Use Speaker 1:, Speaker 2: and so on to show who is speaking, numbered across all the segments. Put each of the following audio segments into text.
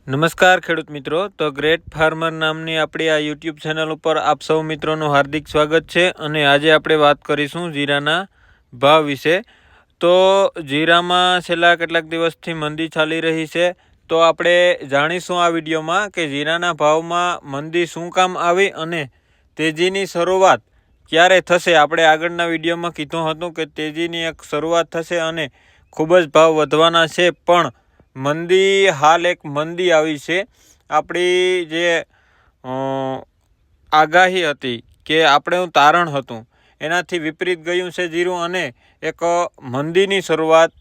Speaker 1: નમસ્કાર ખેડૂત મિત્રો, તો ગ્રેટ ફાર્મર નામની આપણી આ યુટ્યુબ ચેનલ ઉપર આપ સૌ મિત્રોનું હાર્દિક સ્વાગત છે. અને આજે આપણે વાત કરીશું જીરાના ભાવ વિશે. તો જીરામાં છેલ્લા કેટલાક દિવસથી મંદી ચાલી રહી છે. તો આપણે જાણીશું આ વિડીયોમાં કે જીરાના ભાવમાં મંદી શું કામ આવી અને તેજીની શરૂઆત ક્યારે થશે. આપણે આગળના વિડીયોમાં કીધું હતું કે તેજીની એક શરૂઆત થશે અને ખૂબ જ ભાવ વધવાના છે, પણ મંદી હાલ એક મંદી આવી છે. આપણી જે આગાહી હતી કે આપણું તારણ હતું એનાથી વિપરીત ગયું છે જીરું અને એક મંદીની શરૂઆત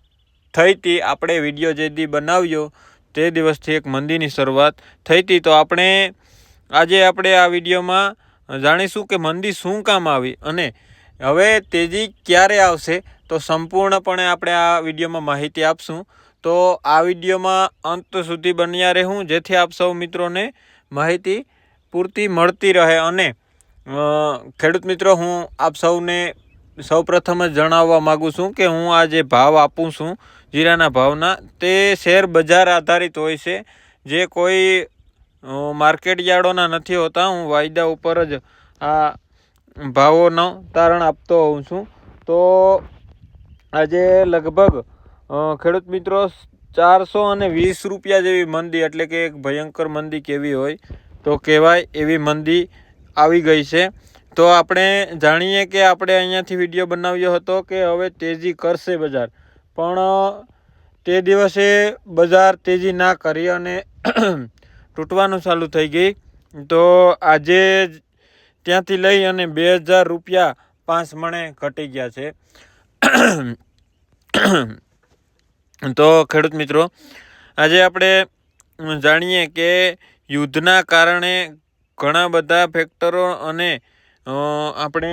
Speaker 1: થઈ હતી. આપણે વિડીયો જે દી બનાવ્યો તે દિવસથી એક મંદીની શરૂઆત થઈ હતી. તો આજે આપણે આ વિડીયોમાં જાણીશું કે મંદી શું કામ આવી અને હવે તેજી ક્યારે આવશે. તો સંપૂર્ણપણે આપણે આ વિડીયોમાં માહિતી આપશું. તો આ વિડીયોમાં અંત સુધી બન્યા રહેવું, જેથી આપ સૌ મિત્રોને માહિતી પૂરતી મળતી રહે. અને ખેડૂત મિત્રો, હું આપ સૌને સૌપ્રથમ જ જણાવવા માગું છું કે હું આ જે ભાવ આપું છું જીરાના ભાવના, તે શેર બજાર આધારિત હોય છે, જે કોઈ માર્કેટ યાર્ડોના નથી હોતા. હું વાયદા ઉપર જ આ ભાવોનો તારણ આપતો હોઉં છું. તો આજે લગભગ ખેડૂત મિત્રો 420 રૂપિયા જેવી મંદી, એટલે કે એક ભયંકર મંદી કેવી હોય તો કહેવાય એવી મંદી આવી ગઈ છે. તો આપણે જાણીએ કે આપણે અહીંયાથી વિડીયો બનાવ્યો હતો કે હવે તેજી કરશે બજાર, પણ તે દિવસે બજાર તેજી ના કરી અને તૂટવાનું ચાલુ થઈ ગઈ. તો આજે ત્યાંથી લઈ અને 2000 રૂપિયા 5 મણે ઘટી ગયા છે. તો ખેડૂત મિત્રો, આજે આપણે જાણીએ કે યુદ્ધના કારણે ઘણા બધા ફેક્ટરો અને આપણે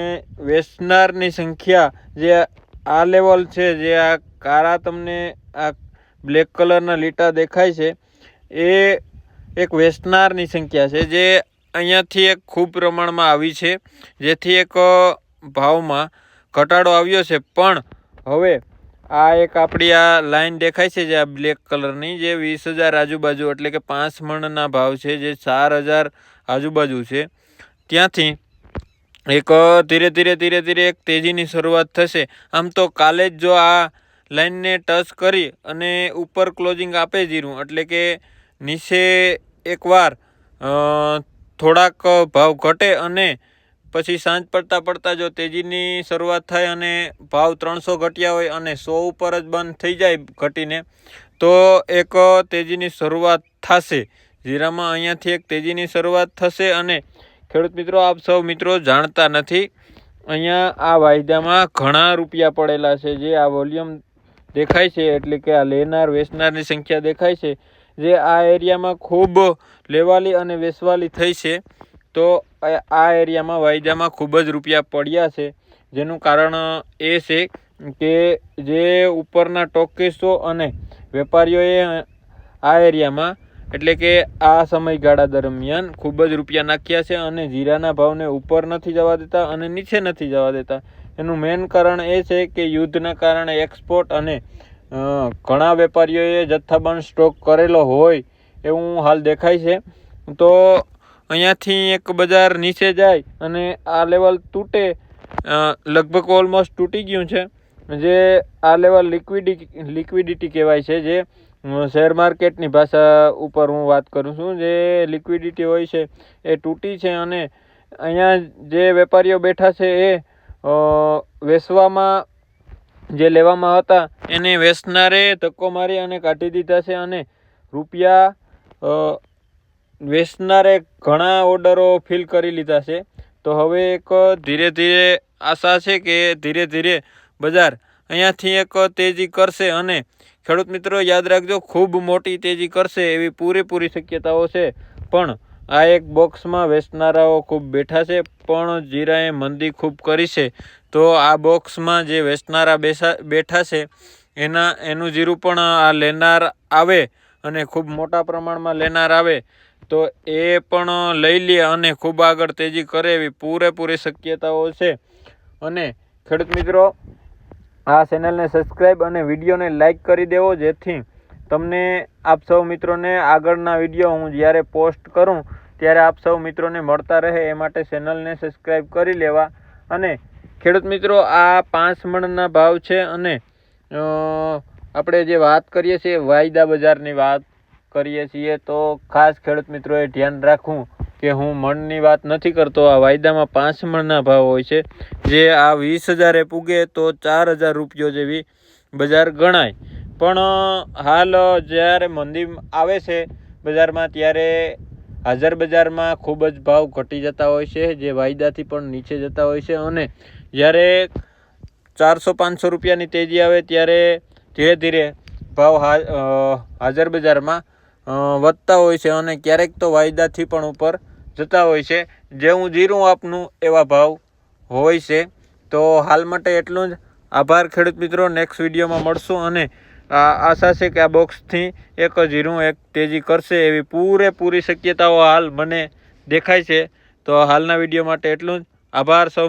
Speaker 1: વેચનારની સંખ્યા જે આ લેવલ છે, જે આ કાળા તમને આ બ્લેક કલરના લીટા દેખાય છે, એ એક વેચનારની સંખ્યા છે, જે અહીંયાથી એક ખૂબ પ્રમાણમાં આવી છે, જેથી એક ભાવમાં ઘટાડો આવ્યો છે. પણ હવે આ એક આપણી આ લાઈન દેખાય છે, જે આ બ્લેક કલરની, જે 20,000 આજુબાજુ, એટલે કે 5 મણના ભાવ છે, જે 4,000 આજુબાજુ છે, ત્યાંથી એક ધીરે ધીરે એક તેજીની શરૂઆત થશે. આમ તો કાલે જ જો આ લાઈનને ટચ કરી અને ઉપર ક્લોઝિંગ આપે જીરું, એટલે કે નીચે એકવાર થોડાક ભાવ ઘટે અને પછી સાંજ પડતા જો તેજીની શરૂઆત થાય અને ભાવ 300 ઘટ્યા હોય અને 100 ઉપર જ બંધ થઈ જાય ઘટીને, તો એક તેજીની શરૂઆત થશે જીરામાં. અહીંયાથી એક તેજીની શરૂઆત થશે. અને ખેડૂત મિત્રો, આપ સૌ મિત્રો જાણતા નથી, અહીંયા આ વાયદામાં ઘણા રૂપિયા પડેલા છે. જે આ વોલ્યુમ દેખાય છે, એટલે કે આ લેનાર વેચનારની સંખ્યા દેખાય છે, જે આ એરિયામાં ખૂબ લેવાલી અને વેચવાલી થઈ છે. તો આ એરિયામાં વાયદામાં ખૂબ જ રૂપિયા પડ્યા છે, જેનું કારણ એ છે કે જે ઉપરના ટોકીસો અને વેપારીઓએ આ એરિયામાં, એટલે કે આ સમયગાળા દરમિયાન ખૂબ જ રૂપિયા નાખ્યા છે અને જીરાના ભાવને ઉપર નથી જવા દેતા અને નીચે નથી જવા દેતા. એનું મેઇન કારણ એ છે કે યુદ્ધના કારણે એક્સપોર્ટ અને ઘણા વેપારીઓએ જથ્થાબંધ સ્ટોક કરેલો હોય એવું હાલ દેખાય છે. તો અહીંયાથી એક બજાર નીચે જાય અને આ લેવલ તૂટે, લગભગ ઓલમોસ્ટ તૂટી ગયું છે, જે આ લેવલ લિક્વિડિટી કહેવાય છે, જે શેર માર્કેટની ભાષા ઉપર હું વાત કરું છું. જે લિક્વિડિટી હોય છે એ તૂટી છે અને અહીંયા જે વેપારીઓ બેઠા છે એ વેચવામાં, જે લેવામાં હતા એને વેચનારે ધક્કો મારી અને કાઢી દીધા છે અને રૂપિયા વેચનારે ઘણા ઓર્ડરો ફિલ કરી લીધા છે. તો હવે એક ધીરે આશા છે કે ધીરે બજાર અહીંયાથી એક તેજી કરશે. અને ખેડૂત મિત્રો યાદ રાખજો, ખૂબ મોટી તેજી કરશે એવી પૂરેપૂરી શક્યતાઓ છે. પણ આ એક બોક્સમાં વેચનારાઓ ખૂબ બેઠા છે, પણ જીરાએ મંદી ખૂબ કરી છે. તો આ બોક્સમાં જે વેચનારા બેઠા છે એનું જીરું પણ આ લેનાર આવે અને ખૂબ મોટા પ્રમાણમાં લેનાર આવે તો એ પણ લઈ લે અને ખૂબ આગળ તેજી કરે એવી પૂરેપૂરી શક્યતાઓ છે. અને ખેડૂત મિત્રો, આ ચેનલને સબસ્ક્રાઈબ અને વિડીયોને લાઈક કરી દેવો, જેથી તમને આપ સૌ મિત્રોને આગળના વિડીયો હું જ્યારે પોસ્ટ કરું ત્યારે આપ સૌ મિત્રોને મળતા રહે એ માટે ચેનલને સબસ્ક્રાઈબ કરી લેવા. અને ખેડૂત મિત્રો, આ 5 મણના ભાવ છે. અને આપણે જે વાત કરીએ છીએ વાયદા બજારની વાત કરીએ છીએ, તો ખાસ ખેડૂત મિત્રોએ ધ્યાન રાખવું કે હું મણની વાત નથી કરતો. આ વાયદામાં 5 મણના ભાવ હોય છે, જે આ 20,000 પૂગે તો 4,000 રૂપિયો જેવી બજાર ગણાય. પણ હાલ જ્યારે મંદી આવે છે બજારમાં, ત્યારે હાજર બજારમાં ખૂબ જ ભાવ ઘટી જતા હોય છે, જે વાયદાથી પણ નીચે જતા હોય છે. અને જ્યારે 400-500 રૂપિયાની તેજી આવે ત્યારે ધીરે ધીરે ભાવ હાજર બજારમાં વધતા હોય છે, અને ક્યારેક તો વાયદાથી પણ ઉપર જતા હોય છે. જેવું જીરું આપનું એવા ભાવ હોય છે. તો હાલ માટે એટલું જ. આભાર ખેડૂત મિત્રો. નેક્સ્ટ વિડીયોમાં મળશું. અને આશા છે કે આ બોક્સથી એક જીરું એક તેજી કરશે એવી પૂરેપૂરી શક્યતાઓ હાલ મને દેખાય છે. તો હાલના વિડીયો માટે એટલું જ. આભાર સૌ.